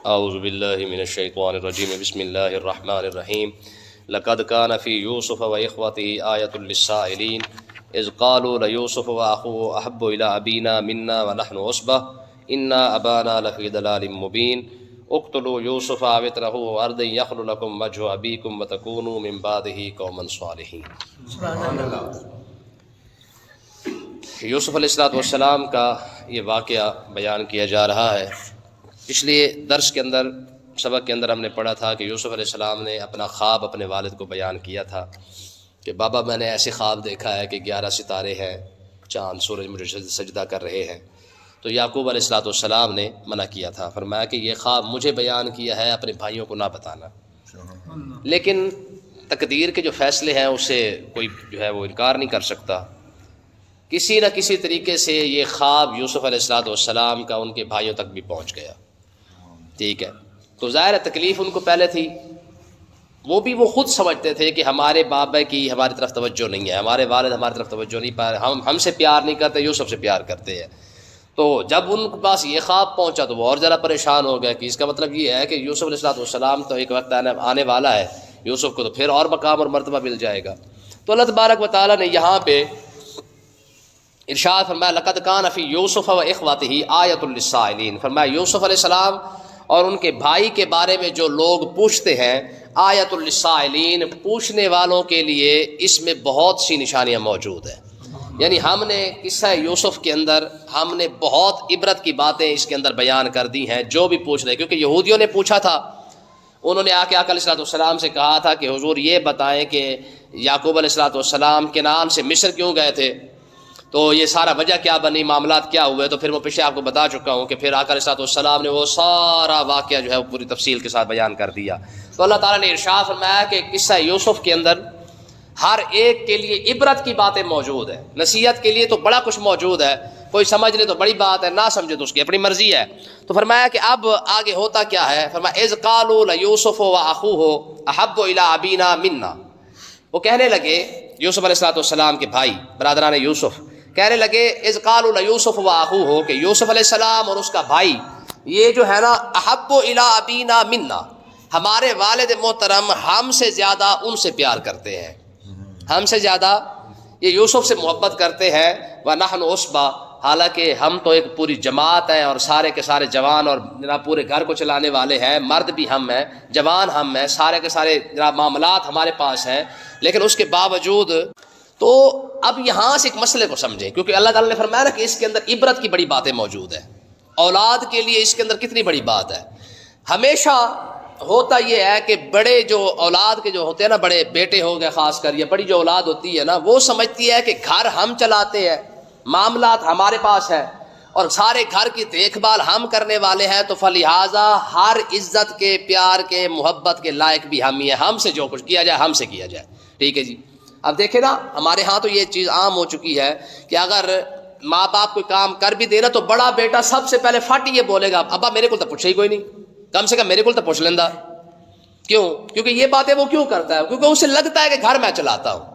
اعوذ باللہ من الشیطان الرجیم بسم اللہ الرحمن الرحیم لقد کان فی یوسف و اخوتہ آیۃ للسائلین اذ قالوا لیوسف واخوہ احب الی ابینا منا ونحن عصبہ انا ابانا لفی ضلال مبین اقتلوا یوسف او اطرحوہ ارضا یخل لکم وجہ ابیکم وتکونوا من بعدہ قوما صالحین۔ سبحان اللہ۔ یوسف علیہ السلام کا یہ واقعہ بیان کیا جا رہا ہے۔ پچھلے درس کے اندر سبق کے اندر ہم نے پڑھا تھا کہ یوسف علیہ السلام نے اپنا خواب اپنے والد کو بیان کیا تھا کہ بابا میں نے ایسے خواب دیکھا ہے کہ 11 ستارے ہیں، چاند سورج مجھے سجدہ کر رہے ہیں۔ تو یعقوب علیہ السلام نے منع کیا تھا، فرمایا کہ یہ خواب مجھے بیان کیا ہے، اپنے بھائیوں کو نہ بتانا۔ لیکن تقدیر کے جو فیصلے ہیں اسے کوئی جو ہے وہ انکار نہیں کر سکتا۔ کسی نہ کسی طریقے سے یہ خواب یوسف علیہ السلام کا ان کے بھائیوں تک بھی پہنچ گیا، ٹھیک ہے۔ تو ظاہر تکلیف ان کو پہلے تھی، وہ بھی وہ خود سمجھتے تھے کہ ہمارے بابا کی ہماری طرف توجہ نہیں ہے، ہمارے والد ہماری طرف توجہ نہیں پا رہے، ہم سے پیار نہیں کرتے، یوسف سے پیار کرتے ہیں۔ تو جب ان کے پاس یہ خواب پہنچا تو وہ اور ذرا پریشان ہو گیا کہ اس کا مطلب یہ ہے کہ یوسف علیہ السلام تو ایک وقت آنے والا ہے، یوسف کو تو پھر اور مقام اور مرتبہ مل جائے گا۔ تو اللہ تبارک و تعالیٰ نے یہاں پہ ارشاد فرمایا لقد کان فی یوسف و اخوتہ آیۃ للسائلین، فرمایا یوسف علیہ السلام اور ان کے بھائی کے بارے میں جو لوگ پوچھتے ہیں، آیۃ للسائلین، پوچھنے والوں کے لیے اس میں بہت سی نشانیاں موجود ہیں۔ یعنی ہم نے قصہ یوسف کے اندر ہم نے بہت عبرت کی باتیں اس کے اندر بیان کر دی ہیں، جو بھی پوچھ رہے، کیونکہ یہودیوں نے پوچھا تھا، انہوں نے آ کے آقا علیہ السلام سے کہا تھا کہ حضور یہ بتائیں کہ یعقوب علیہ السلام کنعان سے مصر کیوں گئے تھے، تو یہ سارا وجہ کیا بنی، معاملات کیا ہوئے۔ تو پھر میں پیچھے آپ کو بتا چکا ہوں کہ پھر آقا علیہ السلام نے وہ سارا واقعہ جو ہے وہ پوری تفصیل کے ساتھ بیان کر دیا۔ تو اللہ تعالیٰ نے ارشاد فرمایا کہ قصہ یوسف کے اندر ہر ایک کے لیے عبرت کی باتیں موجود ہیں، نصیحت کے لیے تو بڑا کچھ موجود ہے، کوئی سمجھ لے تو بڑی بات ہے، نہ سمجھے تو اس کی اپنی مرضی ہے۔ تو فرمایا کہ اب آگے ہوتا کیا ہے، فرمایا اذ قالوا لیوسف واخوہ احب الی ابینا منا، وہ کہنے لگے یوسف علیہ السلام کے بھائی برادران یوسف کہنے لگے اذ قالوا لیوسف واخوہ، کہ یوسف علیہ السلام اور اس کا بھائی یہ جو ہے نا احب الی ابینا منا، ہمارے والد محترم ہم سے زیادہ ان سے پیار کرتے ہیں، ہم سے زیادہ یہ یوسف سے محبت کرتے ہیں، ونحن عصبہ، حالانکہ ہم تو ایک پوری جماعت ہیں اور سارے کے سارے جوان اور جناب پورے گھر کو چلانے والے ہیں، مرد بھی ہم ہیں، جوان ہم ہیں، سارے کے سارے جناب معاملات ہمارے پاس ہیں، لیکن اس کے باوجود۔ تو اب یہاں سے ایک مسئلے کو سمجھیں، کیونکہ اللہ تعالیٰ نے فرمایا نا کہ اس کے اندر عبرت کی بڑی باتیں موجود ہیں، اولاد کے لیے اس کے اندر کتنی بڑی بات ہے۔ ہمیشہ ہوتا یہ ہے کہ بڑے جو اولاد کے جو ہوتے ہیں نا، بڑے بیٹے ہو گئے خاص کر، یا بڑی جو اولاد ہوتی ہے نا، وہ سمجھتی ہے کہ گھر ہم چلاتے ہیں، معاملات ہمارے پاس ہے اور سارے گھر کی دیکھ بھال ہم کرنے والے ہیں، تو فلہٰذا ہر عزت کے، پیار کے، محبت کے لائق بھی ہم ہی ہیں، ہم سے جو کچھ کیا جائے ہم سے کیا جائے، ٹھیک ہے جی۔ اب دیکھیں نا ہمارے ہاں تو یہ چیز عام ہو چکی ہے کہ اگر ماں باپ کوئی کام کر بھی دے نا تو بڑا بیٹا سب سے پہلے فٹ یہ بولے گا ابا میرے کو تو پوچھے ہی کوئی نہیں، کم سے کم میرے کو تو پوچھ لینا۔ کیوں؟ کیونکہ یہ باتیں وہ کیوں کرتا ہے؟ کیونکہ اسے لگتا ہے کہ گھر میں چلاتا ہوں۔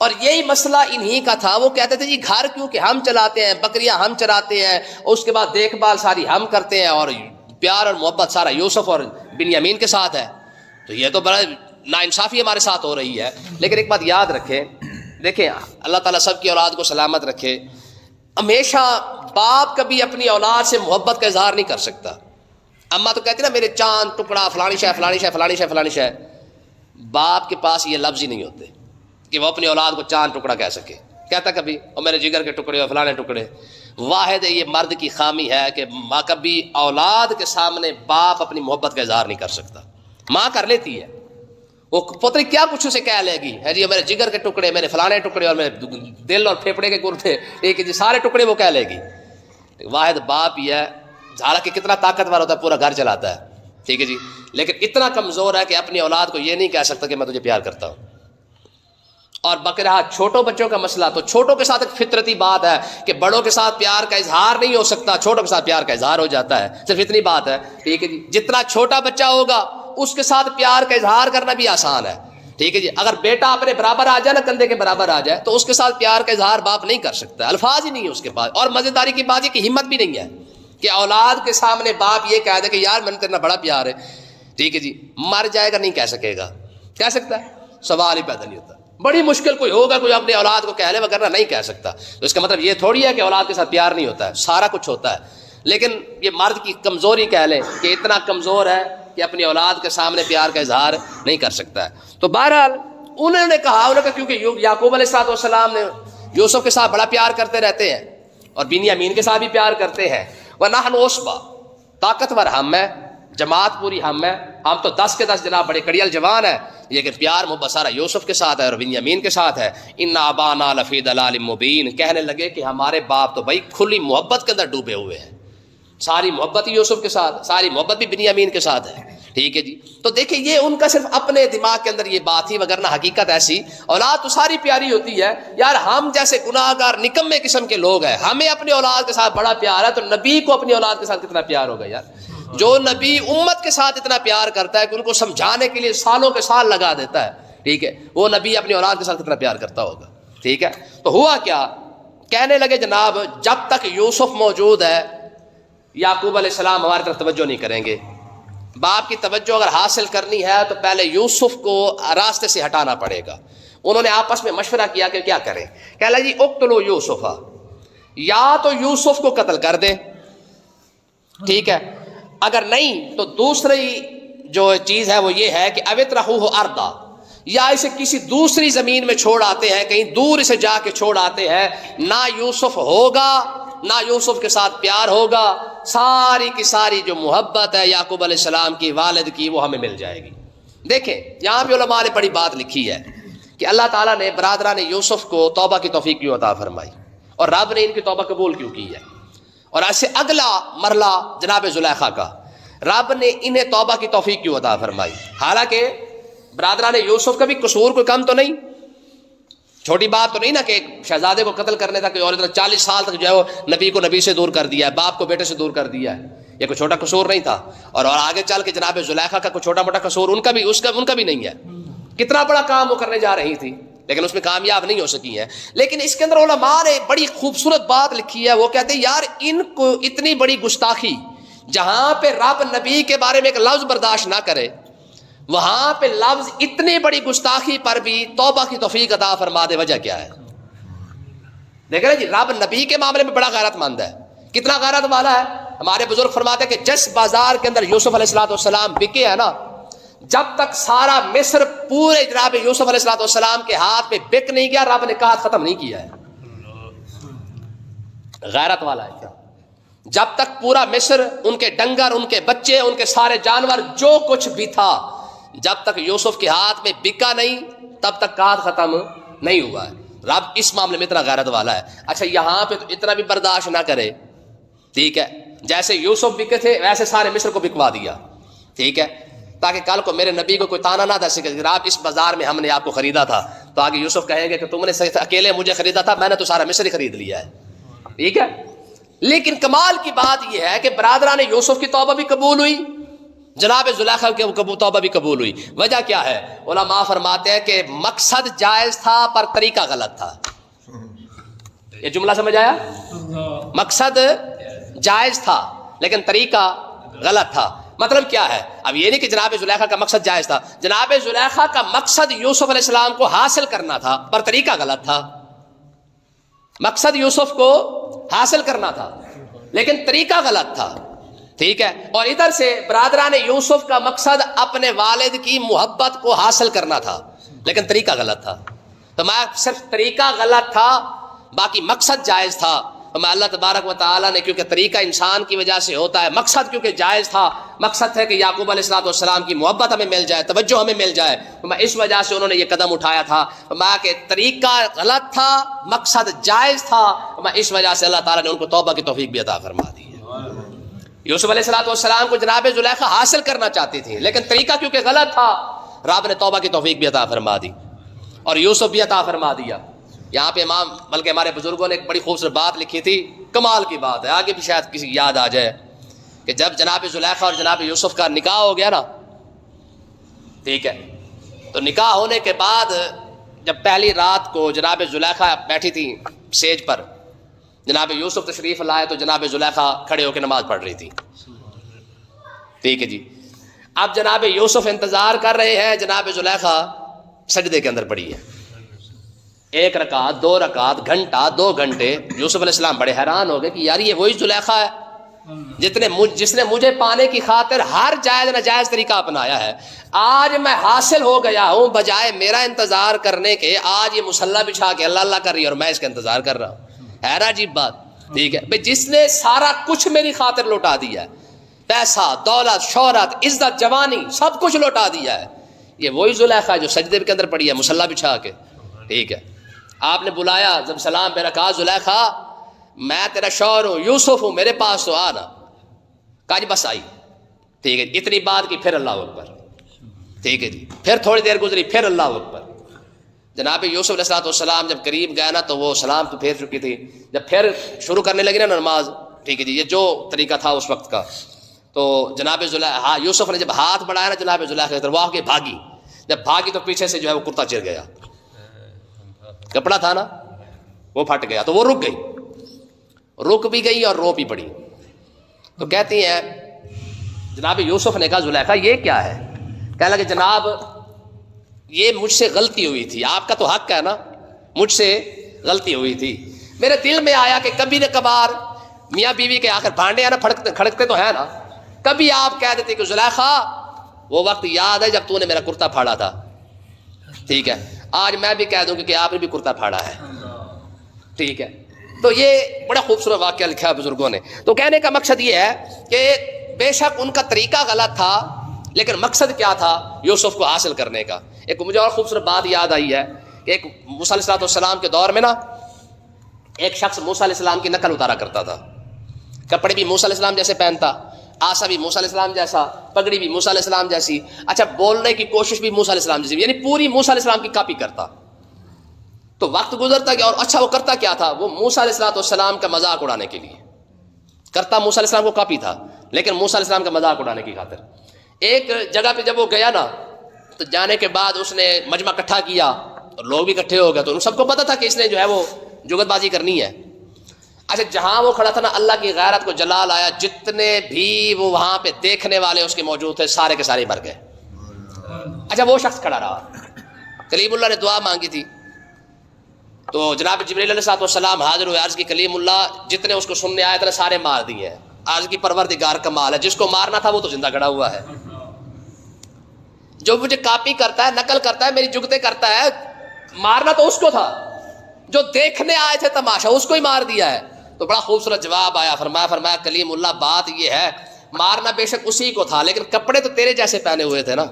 اور یہی مسئلہ انہی کا تھا، وہ کہتے تھے جی گھر کیونکہ ہم چلاتے ہیں، بکریاں ہم چراتے ہیں، اس کے بعد دیکھ بھال ساری ہم کرتے ہیں، اور پیار اور محبت سارا یوسف اور بنیامین کے ساتھ ہے، تو یہ تو بڑا ناانصافی ہمارے ساتھ ہو رہی ہے۔ لیکن ایک بات یاد رکھیں، دیکھیں اللہ تعالیٰ سب کی اولاد کو سلامت رکھے، ہمیشہ باپ کبھی اپنی اولاد سے محبت کا اظہار نہیں کر سکتا۔ اماں تو کہتی نا میرے چاند ٹکڑا فلانی شے فلانی شے فلانی شے فلانی شے، باپ کے پاس یہ لفظ ہی نہیں ہوتے کہ وہ اپنی اولاد کو چاند ٹکڑا کہہ سکے۔ کہتا کبھی اور میرے جگر کے ٹکڑے اور فلانے ٹکڑے۔ واحد یہ مرد کی خامی ہے کہ ماں کبھی اولاد کے سامنے باپ اپنی محبت کا اظہار نہیں کر سکتا۔ ماں کر لیتی ہے، وہ پتری کیا کچھ اسے کہہ لے گی، ہے جی میرے جگر کے ٹکڑے، میرے فلانے ٹکڑے اور میرے دل اور پھیپڑے کے گردے، ایک جی سارے ٹکڑے وہ کہہ لے گی۔ واحد باپ ہی ہے، حالانکہ کتنا طاقتور ہوتا ہے، پورا گھر چلاتا ہے، ٹھیک ہے جی، لیکن اتنا کمزور ہے کہ اپنی اولاد کو یہ نہیں کہہ سکتا کہ میں تجھے پیار کرتا ہوں۔ اور بقی رہا چھوٹوں بچوں کا مسئلہ، تو چھوٹوں کے ساتھ ایک فطرتی بات ہے کہ بڑوں کے ساتھ پیار کا اظہار نہیں ہو سکتا، چھوٹوں کے ساتھ پیار کا اظہار ہو جاتا ہے، صرف اتنی بات ہے، ٹھیک ہے جی۔ جتنا چھوٹا بچہ ہوگا اس کے ساتھ پیار کا اظہار کرنا بھی آسان ہے، ٹھیک ہے جی۔ اگر بیٹا اپنے برابر آ جائے نا، کندھے کے برابر آ جائے، تو اس کے ساتھ پیار کا اظہار باپ نہیں کر سکتا، الفاظ ہی نہیں ہے اس کے پاس، اور مزیداری کی بات یہ کہ ہمت بھی نہیں ہے کہ اولاد کے سامنے باپ یہ کہہ دے کہ یار میں تیرا بڑا پیار ہے، ٹھیک ہے جی، مر جائے گا نہیں کہہ سکے گا، کہہ سکتا ہے؟ سوال ہی پیدا نہیں ہوتا. بڑی مشکل کوئی ہوگا کوئی اپنی اولاد کو کہہ لے، وغیرہ نہیں کہہ سکتا. تو اس کا مطلب یہ تھوڑی ہے کہ اولاد کے ساتھ پیار نہیں ہوتا ہے، سارا کچھ ہوتا ہے. لیکن یہ مرد کی کمزوری کہہ لیں کہ اتنا کمزور ہے کہ اپنی اولاد کے سامنے پیار کا اظہار نہیں کر سکتا ہے. تو بہرحال انہوں نے کہا کیونکہ یعقوب علیہ السلام نے یوسف کے ساتھ بڑا پیار کرتے رہتے ہیں اور بنیامین کے ساتھ بھی پیار کرتے ہیں. وَنَحْنُ عُصْبَةٌ، طاقتور ہم ہیں، جماعت پوری ہم ہے، ہم تو 10 کے 10 جناب بڑے کڑیل جوان ہیں، لیکن پیار محبت سارا یوسف کے ساتھ ہے اور بنیامین کے ساتھ ہے. اِنَّ أَبَانَا لَفِي ضَلَالٍ مُبِينٍ، کہنے لگے کہ ہمارے باپ تو بھائی کھلی محبت کے اندر ڈوبے ہوئے ہیں. ساری محبت یوسف کے ساتھ، ساری محبت بھی بنیامین کے ساتھ ہے، ٹھیک ہے جی. تو دیکھیں یہ ان کا صرف اپنے دماغ کے اندر یہ بات تھی، وگرنہ حقیقت ایسی اولاد تو ساری پیاری ہوتی ہے. یار ہم جیسے گناہ گار نکمے قسم کے لوگ ہیں، ہمیں اپنے اولاد کے ساتھ بڑا پیار ہے، تو نبی کو اپنی اولاد کے ساتھ کتنا پیار ہوگا یار. جو نبی امت کے ساتھ اتنا پیار کرتا ہے کہ ان کو سمجھانے کے لیے سالوں کے سال لگا دیتا ہے، ٹھیک ہے، وہ نبی اپنی اولاد کے ساتھ کتنا پیار کرتا ہوگا. ٹھیک ہے. تو ہوا کیا، کہنے لگے جناب جب تک یوسف موجود ہے یعقوب علیہ السلام ہماری طرف توجہ نہیں کریں گے. باپ کی توجہ اگر حاصل کرنی ہے تو پہلے یوسف کو راستے سے ہٹانا پڑے گا. انہوں نے آپس میں مشورہ کیا کہ کیا کریں. کہہ لگا جی اقتلوا یوسف، یا تو یوسف کو قتل کر دیں، ٹھیک ہے، اگر نہیں تو دوسری جو چیز ہے وہ یہ ہے کہ اوِطرحوہ ارضا، یا اسے کسی دوسری زمین میں چھوڑ آتے ہیں، کہیں دور اسے جا کے چھوڑ آتے ہیں. نہ یوسف ہوگا نہ یوسف کے ساتھ پیار ہوگا، ساری کی ساری جو محبت ہے یعقوب علیہ السلام کی والد کی وہ ہمیں مل جائے گی. دیکھیں یہاں بھی علماء نے بڑی بات لکھی ہے کہ اللہ تعالیٰ نے برادران یوسف کو توبہ کی توفیق کیوں عطا فرمائی اور رب نے ان کی توبہ قبول کیوں کی ہے. اور ایسے اگلا مرحلہ جناب زلیخا کا، رب نے انہیں توبہ کی توفیق کیوں عطا فرمائی. حالانکہ برادران یوسف کا بھی قصور کوئی کم تو نہیں، چھوٹی بات تو نہیں نا کہ ایک شہزادے کو قتل کرنے تک اور 40 سال تک جو ہے وہ نبی کو نبی سے دور کر دیا ہے، باپ کو بیٹے سے دور کر دیا ہے. یہ کوئی چھوٹا قصور نہیں تھا. اور آگے چل کے جناب زلیخا کا کوئی چھوٹا موٹا قصور ان کا بھی نہیں ہے. کتنا بڑا کام وہ کرنے جا رہی تھی لیکن اس میں کامیاب نہیں ہو سکی ہیں. لیکن اس کے اندر علماء نے بڑی خوبصورت بات لکھی ہے. وہ کہتے ہیں یار ان کو اتنی بڑی گستاخی، جہاں پہ رب نبی کے بارے میں ایک لفظ برداشت نہ کرے، وہاں پہ لفظ اتنی بڑی گستاخی پر بھی توبہ کی توفیق عطا فرما دے. وجہ کیا ہے؟ دیکھ رہے جی، رب نبی کے معاملے میں بڑا غیرت مند ہے. کتنا غیرت والا ہے. ہمارے بزرگ فرماتے ہیں کہ جس بازار کے اندر یوسف علیہ السلام بکے ہیں نا، جب تک سارا مصر پورے جناب یوسف علیہ السلام کے ہاتھ میں بک نہیں گیا، رب نے کہا ختم نہیں کیا ہے. غیرت والا ہے کیا. جب تک پورا مصر، ان کے ڈنگر، ان کے بچے، ان کے سارے جانور، جو کچھ بھی تھا، جب تک یوسف کے ہاتھ میں بکا نہیں تب تک کات ختم نہیں ہوا ہے. رب اس معاملے میں اتنا غیرت والا ہے. اچھا یہاں پہ تو اتنا بھی برداشت نہ کرے، ٹھیک ہے، جیسے یوسف بکے تھے ویسے سارے مصر کو بکوا دیا، ٹھیک ہے، تاکہ کل کو میرے نبی کو کوئی تانا نہ دے سکے کہ آپ اس بازار میں ہم نے آپ کو خریدا تھا، تو آگے یوسف کہیں گے کہ تم نے اکیلے مجھے خریدا تھا، میں نے تو سارا مصر ہی خرید لیا ہے. ٹھیک ہے. لیکن کمال کی بات یہ ہے کہ برادران یوسف کی توبہ بھی قبول ہوئی، جناب زلیخا کی توبہ بھی قبول ہوئی. وجہ کیا ہے؟ علماء فرماتے ہیں کہ مقصد جائز تھا پر طریقہ غلط تھا. یہ جملہ سمجھ آیا؟ مقصد جائز تھا لیکن طریقہ غلط تھا. مطلب کیا ہے؟ اب یہ نہیں کہ جناب زلیخا کا مقصد جائز تھا، جناب زلیخا کا مقصد یوسف علیہ السلام کو حاصل کرنا تھا پر طریقہ غلط تھا. مقصد یوسف کو حاصل کرنا تھا لیکن طریقہ غلط تھا. ٹھیک ہے. اور ادھر سے برادران یوسف کا مقصد اپنے والد کی محبت کو حاصل کرنا تھا لیکن طریقہ غلط تھا. تو میں صرف طریقہ غلط تھا باقی مقصد جائز تھا. تو میں اللہ تبارک و تعالیٰ نے کیونکہ طریقہ انسان کی وجہ سے ہوتا ہے، مقصد کیونکہ جائز تھا، مقصد ہے کہ یعقوب علیہ السلام کی محبت ہمیں مل جائے، توجہ ہمیں مل جائے، تو میں اس وجہ سے انہوں نے یہ قدم اٹھایا تھا. میں کہ طریقہ غلط تھا، مقصد جائز تھا، میں اس وجہ سے اللہ تعالیٰ نے ان کو توبہ کی توفیق بھی عطا فرما دی. یوسف علیہ السلام کو جناب زلیخا حاصل کرنا چاہتی تھی لیکن طریقہ کیونکہ غلط تھا، رب نے توبہ کی توفیق بھی عطا فرما دی اور یوسف بھی عطا فرما دیا. یہاں پہ امام بلکہ ہمارے بزرگوں نے ایک بڑی خوبصورت بات لکھی تھی، کمال کی بات ہے، آگے بھی شاید کسی یاد آ جائے، کہ جب جناب زلیخا اور جناب یوسف کا نکاح ہو گیا نا، ٹھیک ہے، تو نکاح ہونے کے بعد جب پہلی رات کو جناب زلیخا بیٹھی تھی سیج پر، جناب یوسف تشریف لائے تو جناب زلیخا کھڑے ہو کے نماز پڑھ رہی تھی. ٹھیک ہے جی. اب جناب یوسف انتظار کر رہے ہیں, جناب زلیخا سجدے کے اندر پڑی ہے. 1 رکعت 2 رکعت گھنٹہ 2 گھنٹے. یوسف علیہ السلام بڑے حیران ہو گئے کہ یار یہ وہی زلیخا ہے جس نے مجھے پانے کی خاطر ہر جائز ناجائز طریقہ اپنایا ہے. آج میں حاصل ہو گیا ہوں, بجائے میرا انتظار کرنے کے آج یہ مصلی بچھا کے اللہ اللہ کر رہی ہے اور میں اس کا انتظار کر رہا ہوں. ہے نا عجیب بات. ٹھیک ہے بھائی, جس نے سارا کچھ میری خاطر لوٹا دیا ہے, پیسہ دولت شہرت عزت جوانی سب کچھ لوٹا دیا ہے, یہ وہی زلیخا ہے جو سجدے کے اندر پڑی ہے مصلی بچھا کے. ٹھیک ہے, آپ نے بلایا, جب سلام پہ رکھا, زلیخا میں تیرا شوہر ہوں, یوسف ہوں, میرے پاس تو آنا. کہا جی بس آئی. ٹھیک ہے, اتنی بات کی, پھر اللہ اکبر. ٹھیک ہے جی, پھر تھوڑی دیر گزری, پھر اللہ اکبر. جناب یوسف علیہ السلام جب قریب گئے نا تو وہ سلام تو پھیر چکی تھی. جب پھر شروع کرنے لگی نا نماز, ٹھیک ہے جی, یہ جو طریقہ تھا اس وقت کا, تو جناب یوسف نے جب ہاتھ بڑھایا نا جناب زلیخا کی طرف, وہ آ کے بھاگی. جب بھاگی تو پیچھے سے جو ہے وہ کرتا چر گیا, کپڑا تھا نا وہ پھٹ گیا, تو وہ رک گئی, رک بھی گئی اور رو بھی پڑی. تو کہتی ہیں جناب یوسف نے کہا زلیخا یہ کیا ہے؟ کہنے لگے جناب یہ مجھ سے غلطی ہوئی تھی, آپ کا تو حق ہے نا, مجھ سے غلطی ہوئی تھی. میرے دل میں آیا کہ کبھی نہ کبھار میاں بیوی کے آخر بھانڈے ہیں نا, کھڑکتے تو ہیں نا, کبھی آپ کہہ دیتے کہ زلیخا وہ وقت یاد ہے جب تو نے میرا کرتا پھاڑا تھا. ٹھیک ہے, آج میں بھی کہہ دوں کہ آپ نے بھی کرتا پھاڑا ہے. ٹھیک ہے, تو یہ بڑا خوبصورت واقعہ لکھا ہے بزرگوں نے. تو کہنے کا مقصد یہ ہے کہ بے شک ان کا طریقہ غلط تھا, لیکن مقصد کیا تھا یوسف کو حاصل کرنے کا. ایک مجھے اور خوبصورت بات یاد آئی ہے کہ ایک موسیٰ علیہ السلام کے دور میں نا ایک شخص موسیٰ علیہ السلام کی نقل اتارا کرتا تھا. کپڑے بھی موسیٰ علیہ السلام جیسے پہنتا, آسا بھی موسیٰ علیہ السلام جیسا, پگڑی بھی موسیٰ علیہ السلام جیسی, اچھا بولنے کی کوشش بھی موسیٰ علیہ السلام جیسی, یعنی پوری موسیٰ علیہ السلام کی کاپی کرتا. تو وقت گزرتا گیا, اور اچھا وہ کرتا کیا تھا, وہ موسیٰ علیہ السلام کا مذاق اڑانے کے لیے کرتا. موسیٰ علیہ السلام کو کاپی تھا, لیکن موسیٰ علیہ السلام کا مذاق اڑانے کی خاطر ایک جگہ پہ جب وہ گیا نا, تو جانے کے بعد اس نے مجمع اکٹھا کیا اور لوگ بھی اکٹھے ہو گئے. تو ان سب کو پتا تھا کہ اس نے جو ہے وہ جگت بازی کرنی ہے. اچھا جہاں وہ کھڑا تھا نا, اللہ کی غیرت کو جلال آیا, جتنے بھی وہ وہاں پہ دیکھنے والے اس کے موجود تھے سارے کے سارے مر گئے. اچھا وہ شخص کھڑا رہا. کلیم اللہ نے دعا مانگی تھی, تو جناب جبریل علیہ السلام حاضر ہوئے, عرض کی کلیم اللہ جتنے اس کو سننے آئے تھے سارے مار دیے ہیں. عرض کی پروردگار کمال ہے, جس کو مارنا تھا وہ تو زندہ کھڑا ہوا ہے. جو مجھے کاپی کرتا ہے, نقل کرتا ہے, میری جگتیں کرتا ہے, مارنا تو اس کو تھا, جو دیکھنے آئے تھے تماشا اس کو ہی مار دیا ہے. تو بڑا خوبصورت جواب آیا, فرمایا کلیم اللہ بات یہ ہے, مارنا بے شک اسی کو تھا, لیکن کپڑے تو تیرے جیسے پہنے ہوئے تھے نا.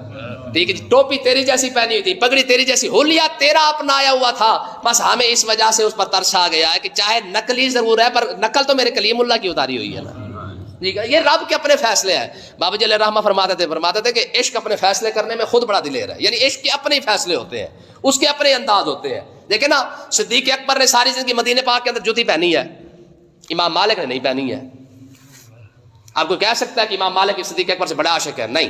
ٹھیک ہے جی, ٹوپی تیری جیسی پہنی ہوئی تھی, پگڑی تیری جیسی, حلیہ تیرا اپنایا ہوا تھا. بس ہمیں اس وجہ سے اس پر ترس آ گیا ہے کہ چاہے نقلی ضرور ہے پر نقل تو میرے کلیم اللہ کی اتاری ہوئی ہے نا. ٹھیک ہے, یہ رب کے اپنے فیصلے ہیں. بابا جی علیہ رحمہ فرماتے تھے کہ عشق اپنے فیصلے کرنے میں خود بڑا دلیر ہے. یعنی عشق کے اپنے فیصلے ہوتے ہیں, اس کے اپنے انداز ہوتے ہیں. دیکھیں نا, صدیق اکبر نے ساری زندگی مدینے پاک کے اندر جوتی پہنی ہے, امام مالک نے نہیں پہنی ہے. آپ کو کہہ سکتا ہے کہ امام مالک صدیق اکبر سے بڑا عاشق ہے؟ نہیں,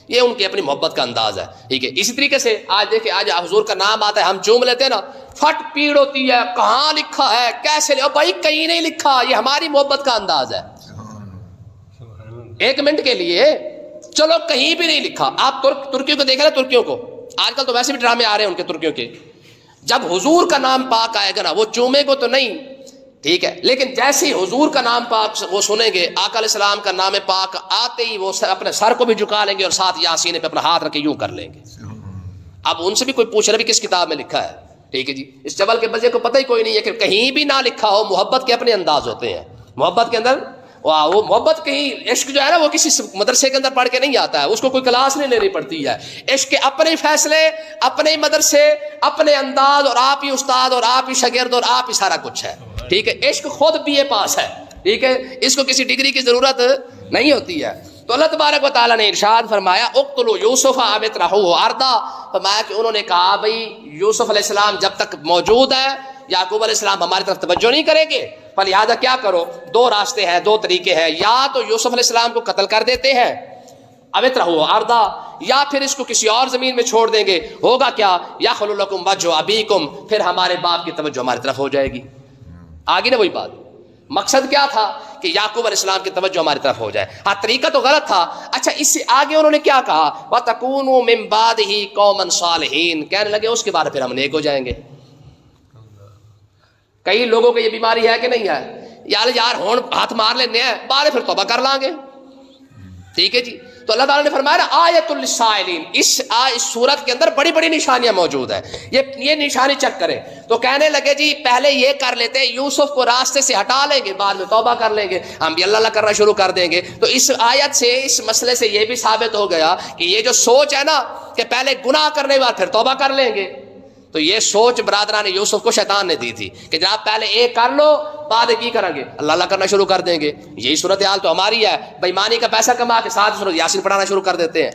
یہ ان کی اپنی محبت کا انداز ہے. ٹھیک ہے, اسی طریقے سے آج دیکھیں, آج حضور کا نام آتا ہے, ہم چوم لیتے ہیں نا, پھٹ پیڑ ہوتی ہے, کہاں لکھا ہے, کیسے بھائی کہیں نہیں لکھا. یہ ہماری محبت کا انداز ہے. 1 منٹ کے لیے چلو کہیں بھی نہیں لکھا. آپ ترکیوں کو دیکھیں نا, ترکیوں کو آج کل تو ویسے بھی ڈرامے آ رہے ہیں ان کے ترکیوں کے, جب حضور کا نام پاک آئے گا نا وہ چومے کو تو نہیں, ٹھیک ہے, لیکن جیسے ہی حضور کا نام پاک وہ سنیں گے, آقا علیہ السلام کا نام پاک آتے ہی وہ اپنے سر کو بھی جھکا لیں گے اور ساتھ یہاں سینے پہ اپنا ہاتھ رکھ کے یوں کر لیں گے. اب ان سے بھی کوئی پوچھ رہا بھی کس کتاب میں لکھا ہے. ٹھیک ہے جی, اس چول کے بجے کو پتہ ہی کوئی نہیں ہے کہ کہیں بھی نہ لکھا ہو. محبت کے اپنے انداز ہوتے ہیں. محبت کے اندر وہ محبت کہیں, عشق جو ہے نا وہ کسی مدرسے کے اندر پڑھ کے نہیں آتا ہے, اس کو کوئی کلاس نہیں لینی پڑتی ہے. عشق کے اپنے فیصلے, اپنے مدرسے, اپنے انداز, اور آپ ہی استاد اور آپ ہی شاگرد اور آپ ہی سارا کچھ ہے. ٹھیک ہے, عشق خود BA پاس ہے. ٹھیک ہے, اس کو کسی ڈگری کی ضرورت نہیں ہوتی ہے. تو اللہ تبارک و تعالیٰ نے ارشاد فرمایا اقتلوا یوسف او اطرحوه ارضا, فرمایا کہ انہوں نے کہا بھائی یوسف علیہ السلام جب تک موجود ہے, یعقوب علیہ السلام ہماری طرف توجہ نہیں کریں گے, فلہذا کیا کرو, 2 راستے ہیں, 2 طریقے ہیں. یا تو یوسف علیہ السلام کو قتل کر دیتے ہیں, او اطرحوه ارضا, یا پھر اس کو کسی اور زمین میں چھوڑ دیں گے. ہوگا کیا, یخل لکم وجہ ابیکم, پھر ہمارے باپ کی توجہ ہماری طرف ہو جائے گی. آگے نا وہی بات, مقصد کیا تھا کہ یعقوب علیہ السلام کی توجہ ہماری طرف ہو جائے. ہاں طریقہ تو غلط تھا. اچھا اس سے آگے انہوں نے کیا کہا, وَتَكُونُوا مِن بَعْدِهِ قَوْمًا صَالِحِينَ, کہنے لگے اس کے بعد پھر ہم نیک ہو جائیں گے. کئی لوگوں کو یہ بیماری ہے کہ نہیں ہے, یار ہون ہاتھ مار لینے ہیں, بعد پھر توبہ کر لیں گے. ٹھیک ہے جی. تو اللہ تعالیٰ نے فرمایا نا آیت للسائلین, اس سورت کے اندر بڑی بڑی نشانیاں موجود ہیں, یہ نشانی چیک کریں. تو کہنے لگے جی پہلے یہ کر لیتے ہیں, یوسف کو راستے سے ہٹا لیں گے, بعد میں توبہ کر لیں گے, ہم بھی اللہ کرنا شروع کر دیں گے. تو اس آیت سے, اس مسئلے سے یہ بھی ثابت ہو گیا کہ یہ جو سوچ ہے نا کہ پہلے گناہ کرنے کے بعد پھر توبہ کر لیں گے, تو یہ سوچ برادران یوسف کو شیطان نے دی تھی کہ جناب پہلے ایک کر لو, بعد کی کریں گے, اللہ کرنا شروع کر دیں گے. یہی صورتحال تو ہماری ہے, بےایمانی کا پیسہ کما کے ساتھ سورۃ یاسین پڑھانا شروع کر دیتے ہیں.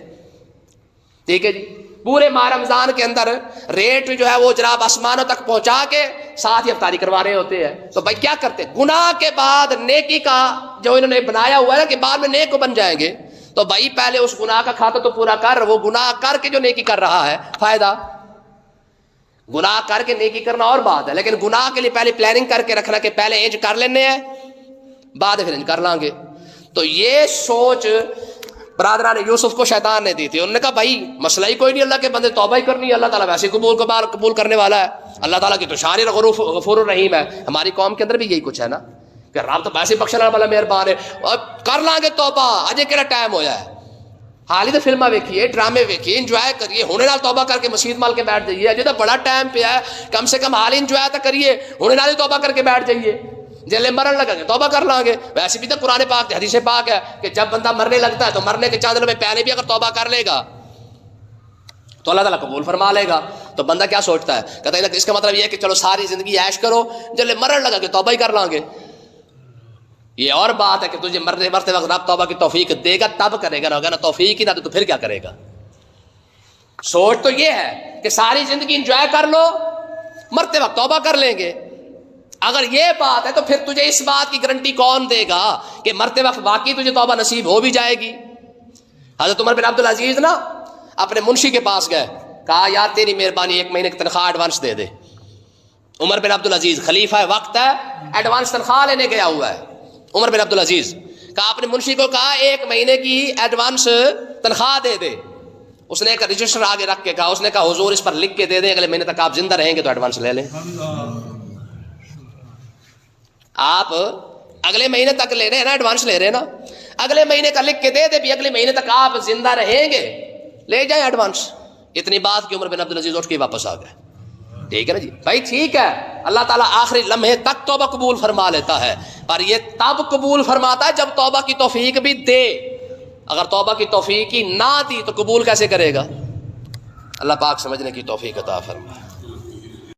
ٹھیک ہے جی. پورے ماہ رمضان کے اندر ریٹ جو ہے وہ جناب آسمانوں تک پہنچا کے ساتھ ہی افطاری کروا رہے ہوتے ہیں. تو بھائی کیا کرتے, گناہ کے بعد نیکی کا جو انہوں نے بنایا ہوا ہے نا کہ بعد میں نیک کو بن جائیں گے, تو بھائی پہلے اس گناہ کا کھاتا تو پورا کر, وہ گناہ کر کے جو نیکی کر رہا ہے فائدہ, گناہ کر کے نیکی کرنا اور بات ہے, لیکن گناہ کے لیے پہلے پلاننگ کر کے رکھنا کہ پہلے انج کر لینے ہیں بعد پھر انج کر لیں گے. تو یہ سوچ برادران یوسف کو شیطان نے دی تھی. انہوں نے کہا بھائی مسئلہ ہی کوئی نہیں, اللہ کے بندے توبہ ہی کرنی ہے, اللہ تعالیٰ ویسے قبول کرنے والا ہے, اللہ تعالیٰ کی تو شان غفور الرحیم ہے. ہماری قوم کے اندر بھی یہی کچھ ہے نا کہ رب تو ویسے بخشنے والا مہربان ہے, کر لیں گے توبہ, اجے کہڑا ٹائم ہویا ہے, حال ہی تو فلمیں ویکھیے, ڈرامے ویکھیے, انجوائے کریے, ہونے نال توبہ کر کے مسجد مال کے بیٹھ جائیے. اجے تو بڑا ٹائم پہ ہے, کم سے کم حال انجوائے تو کریے, ہونے نال توبہ کر کے بیٹھ جائیے. جلے مرن لگا گے توبہ کر لیں گے. ویسے بھی تو قرآن پاک حدیث پاک ہے کہ جب بندہ مرنے لگتا ہے تو مرنے کے چند دنوں میں پہلے بھی اگر توبہ کر لے گا تو اللہ تعالیٰ قبول فرما لے گا. تو بندہ کیا سوچتا ہے, کہتا ہے اس کا مطلب یہ ہے کہ چلو ساری زندگی عیش کرو, جلے مرن لگا کہ توبہ ہی کر لیں گے. یہ اور بات ہے کہ تجھے مرتے وقت رب توبہ کی توفیق دے گا تب کرے گا, نا توفیق ہی نہ تو پھر کیا کرے گا. سوچ تو یہ ہے کہ ساری زندگی انجوائے کر لو, مرتے وقت توبہ کر لیں گے. اگر یہ بات ہے تو پھر تجھے اس بات کی گارنٹی کون دے گا کہ مرتے وقت واقعی تجھے توبہ نصیب ہو بھی جائے گی. حضرت عمر بن عبدالعزیز نا اپنے منشی کے پاس گئے, کہا یار تیری مہربانی 1 مہینے کی تنخواہ ایڈوانس دے دے. عمر بن عبدالعزیز خلیفہ وقت ہے, ایڈوانس تنخواہ لینے گیا ہوا ہے. عمر بن عبدالعزیز کہا اپنے منشی کو, کہا 1 مہینے کی ایڈوانس تنخواہ دے دے. اس نے ایک رجسٹر آگے رکھ کے کہا, اس نے کہا حضور اس پر لکھ کے دے دیں, اگلے مہینے تک آپ زندہ رہیں گے تو ایڈوانس لے لیں. آپ اگلے مہینے تک لے رہے ہیں نا, ایڈوانس لے رہے ہیں نا, اگلے مہینے کا لکھ کے دے دے بھی, اگلے مہینے تک آپ زندہ رہیں گے, لے جائیں ایڈوانس. اتنی بات کہ عمر بن عبدالعزیز اٹھ کے واپس آ گئے. ٹھیک ہے نا جی بھائی, ٹھیک ہے اللہ تعالیٰ آخری لمحے تک توبہ قبول فرما لیتا ہے, پر یہ تب قبول فرماتا ہے جب توبہ کی توفیق بھی دے. اگر توبہ کی توفیق ہی نہ دی تو قبول کیسے کرے گا. اللہ پاک سمجھنے کی توفیق عطا فرمائے.